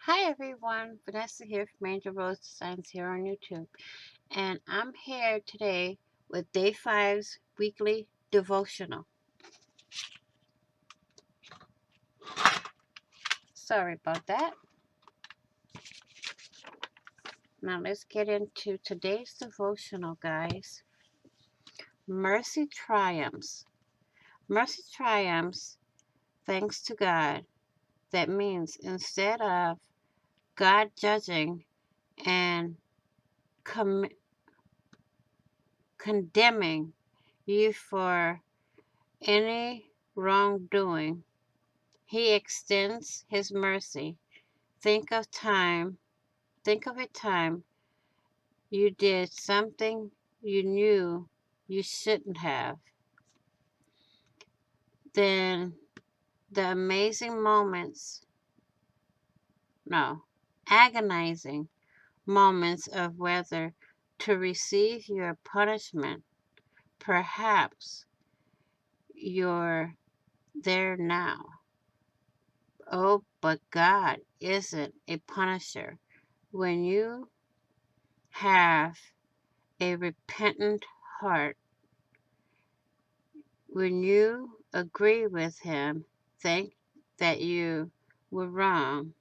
Hi everyone, Vanessa here from Angel Rose Designs here on YouTube, and I'm here today with Day 5's weekly devotional. Sorry about that. Now let's get into today's devotional, guys. Mercy triumphs. Mercy triumphs thanks to God. That means instead of God judging and condemning you for any wrongdoing, He extends His mercy. Think of a time you did something you knew you shouldn't have. Then the no, agonizing moments of whether to receive your punishment. Perhaps you're there now. Oh, but God isn't a punisher. When you have a repentant heart, when you agree with Him, think that you were wrong,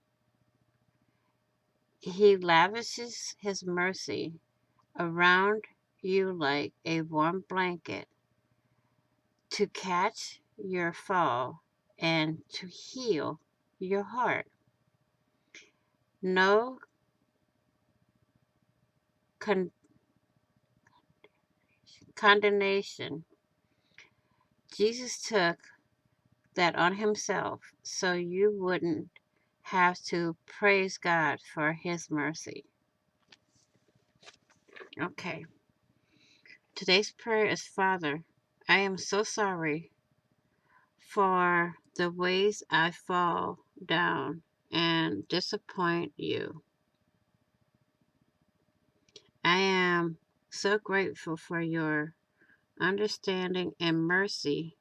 He lavishes His mercy around you like a warm blanket to catch your fall and to heal your heart. No con- condemnation. Jesus took that on Himself so you wouldn't have to praise God for His mercy. Okay. Today's prayer is, Father, I am so sorry for the ways I fall down and disappoint you. I am so grateful for your understanding and mercy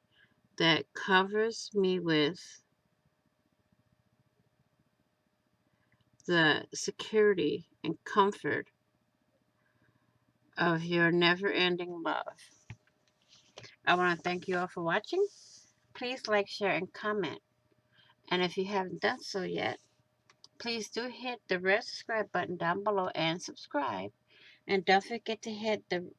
that covers me with the security and comfort of your never-ending love. I want to thank you all for watching. Please like, share, and comment. And if you haven't done so yet, please do hit the red subscribe button down below and subscribe. And don't forget to hit the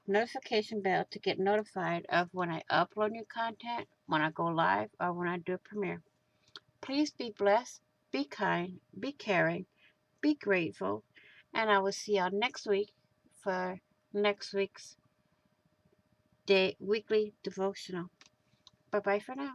notification bell to get notified of when I upload new content, when I go live, or when I do a premiere. Please be blessed, be kind, be caring, be grateful, and I will see y'all next week for next week's weekly devotional. Bye-bye for now.